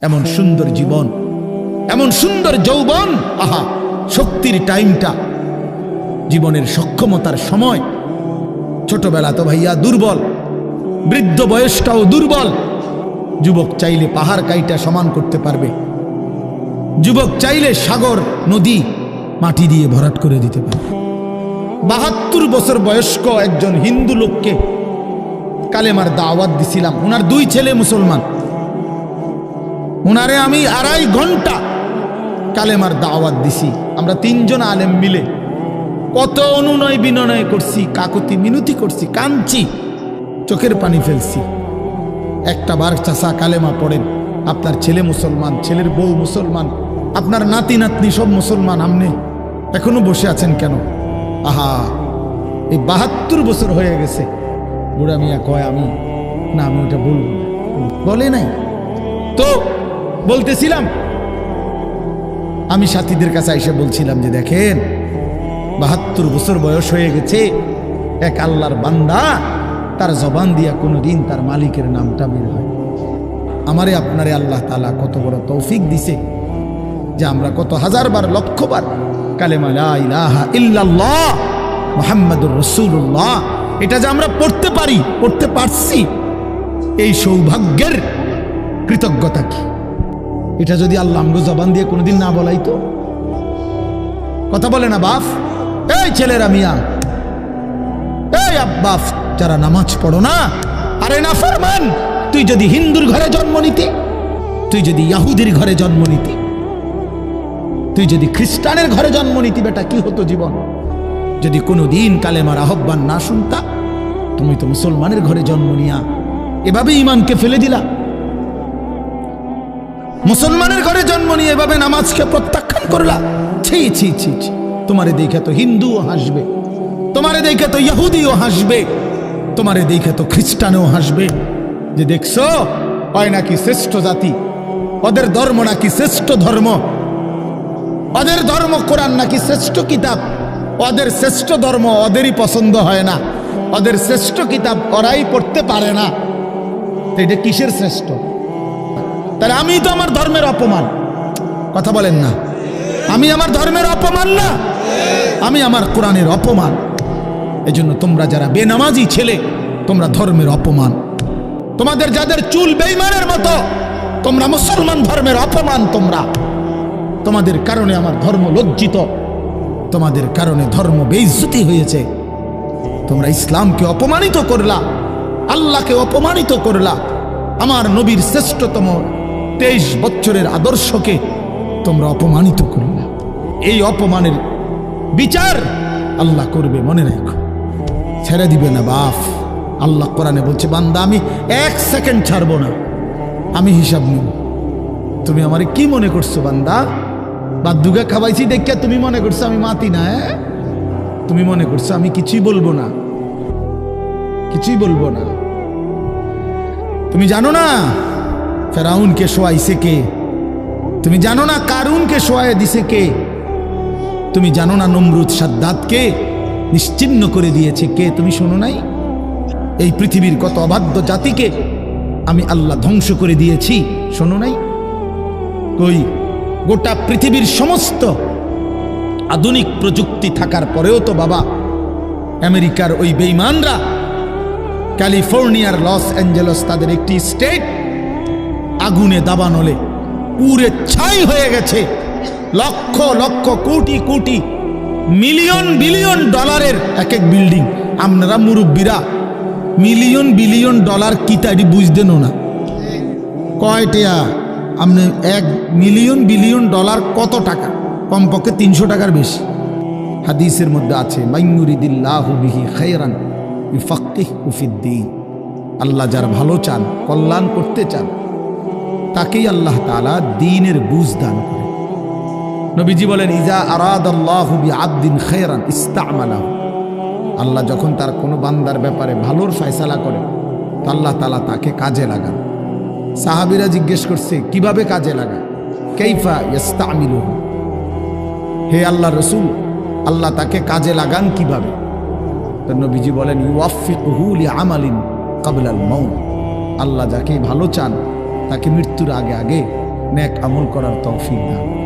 এমন সুন্দর জীবন, এমন সুন্দর যৌবন, আহা শক্তির টাইমটা, জীবনের সক্ষমতার সময়। ছোটবেলা তো ভাইয়া দুর্বল, বৃদ্ধ বয়সটাও দুর্বল। যুবক চাইলে পাহাড় কাইটা সমান করতে পারবে, যুবক চাইলে সাগর নদী মাটি দিয়ে ভরাট করে দিতে পারবে। ৭২ বছর বয়স্ক একজন হিন্দু লোককে কালেমার দাওয়াত দিছিলাম। ওনার 2 ছেলে মুসলমান, ওনারে আমি 2.5 ঘন্টা কালেমার দাওয়াত দিছি। আমরা 3 জন আলেম মিলে কত অনুনয় বিনয় করছি, কাকুতি মিনতি করছি, কাঁদছি, চোখের পানি ফেলছি। একটা বার চাচা কালেমা পড়েন, আপনার ছেলে মুসলমান, ছেলের বউ মুসলমান, আপনার নাতি নাতনি সব মুসলমান, আপনি এখনো বসে আছেন কেন? আহা, এই ৭২ বছর হয়ে গেছে। বুড়া মিয়া কয় আমি ওটা বলবো না, বলে নাই তো। বলতেছিলাম, আমি সাথীদের কাছে এসে বলছিলাম যে দেখেন ৭২ বছর বয়স হয়ে গেছে, এক আল্লাহর বান্দা, তার জবান দিয়া কোনোদিন তার মালিকের নামটা বের হয়। আমারে আপনারে আল্লাহ তাআলা কত বড় তৌফিক দিছে যে আমরা কত হাজারবার লক্ষবার কালেমা লা ইলাহা ইল্লাল্লাহ মুহাম্মাদুর রাসূলুল্লাহ এটা যে আমরা পড়তে পারি, পড়তে পারছি, এই সৌভাগ্যের কৃতজ্ঞতা কি? এটা যদি আল্লাহ আমগো জবান দিয়ে কোনোদিন না বলাইতো। কথা বলে না বাপ, এই ছেলেরা মিয়া, এই আব্বাস যারা নামাজ পড়ো না, আরে না ফরমান, তুই যদি হিন্দুর ঘরে জন্ম নিতি, তুই যদি ইহুদির ঘরে জন্ম নিতি, তুই যদি খ্রিস্টানের ঘরে জন্ম নিতি, বেটা কি হতো জীবন? যদি কোনোদিন কালেমার আহ্বান না শুনতা, তুমি তো মুসলমানের ঘরে জন্ম নিয়া এভাবে ইমানকে ফেলে দিলা। মুসলমানের ঘরে জন্ম নিয়ে এভাবে নামাজকে প্রত্যাখ্যান করলা। ছি ছি ছি ছি, তোমারে দেখে তো হিন্দুও হাসবে, তোমারে দেখে তো ইহুদিও হাসবে, তোমারে দেখে তো খ্রিস্টানও হাসবে, যে দেখছো হয় নাকি শ্রেষ্ঠ জাতি, ওদের ধর্ম নাকি শ্রেষ্ঠ ধর্ম, ওদের ধর্ম কোরআন নাকি শ্রেষ্ঠ কিতাব, ওদের শ্রেষ্ঠ ধর্ম ওদেরই পছন্দ হয় না, ওদের শ্রেষ্ঠ কিতাব ওরাই পড়তে পারে না। এটা কিসের শ্রেষ্ঠ? তাহলে আমি তো আমার ধর্মের অপমান। কথা বলেন না, আমি আমার ধর্মের অপমান না, আমি আমার কোরআনের অপমান। এজন্য তোমরা যারা বেনামাজি ছেলে, তোমরা ধর্মের অপমান। তোমাদের যাদের চুল বেঈমানের মতো, তোমরা মুসলমান ধর্মের অপমান। তোমাদের কারণে আমার ধর্ম লজ্জিত, তোমাদের কারণে ধর্ম বেইজ্জতি হয়েছে। তোমরা ইসলামকে অপমানিত করলা, আল্লাহকে অপমানিত করলা, আমার নবীর শ্রেষ্ঠতম 23 বছরের আদর্শকে তোমরা অপমানিত করলা। এই অপমানের বিচার আল্লাহ করবে, মনে রাখো, ছেড়ে দিবে না বাপ। আল্লাহ কোরআনে বলছে, বান্দা আমি 1 সেকেন্ড ছাড়বো না, আমি হিসাব নিব। তুমি আমারে কি মনে করছো বান্দা? বাদুগা খাওয়াইছি দেখে তুমি মনে করছো আমি মাতি না? তুমি মনে করছো আমি কিছুই বলবো না, কিছুই বলবো না। তুমি জানো না ফেরাউনকে শোয়াইছে কে? তুমি জানো না কারুনকে শোয়াই দিছে কে? তুমি জানো না নমরুদ সাদ্দাতকে নিশ্চিহ্ন করে দিয়েছে কে? তুমি শোনো নাই? এই পৃথিবীর কত অবাধ্য জাতিকে আমি আল্লাহ ধ্বংস করে দিয়েছি, শোনো নাই? কই, গোটা পৃথিবীর সমস্ত আধুনিক প্রযুক্তি থাকার পরেও তো বাবা আমেরিকার ওই বেঈমানরা, ক্যালিফোর্নিয়ার লস অ্যাঞ্জেলস তাদের একটি স্টেট আগুনে দাবানলে পুরে ছাই হয়ে গেছে। লক্ষ লক্ষ কোটি কোটি মিলিয়ন বিলিয়ন ডলারের এক এক বিল্ডিং। আপনারা মুরব্বীরা মিলিয়ন বিলিয়ন ডলার কি তাই বুঝতেন না? কয়টা আপনি 1 মিলিয়ন বিলিয়ন ডলার কত টাকা? কমপক্ষে 300 টাকার বেশি। হাদিসের মধ্যে আছে, মাইয়ুরিদিল্লাহু বিহি খায়রান ইউফাক্কিহু ফিদ্দীন। আল্লাহ যার ভালো চান, কল্যাণ করতে চান, তাকেই আল্লাহ তাআলা দ্বীনের বুঝ দান করে। নবীজি বলেন, ইজা আরাদাল্লাহু বিআবদিন খায়রান ইস্তা'মালাহু। আল্লাহ যখন তার কোনো বান্দার ব্যাপারে ভালোর ফয়সালা করে, তো আল্লাহ তাআলা তাকে কাজে লাগান। সাহাবীরা জিজ্ঞেস করছে, কিভাবে কাজে লাগায়? কাইফা ইস্তা'মিলুহু, হে আল্লাহ রাসূল, আল্লাহ তাকে কাজে লাগান কিভাবে? তো নবীজি বলেন, ইউওয়াফিকুহু লিআমালিন ক্বাবলাল মাউত। আল্লাহ যাকে ভালো চান তাকে মৃত্যুর আগে আগে নেক আমল করার তৌফিক দান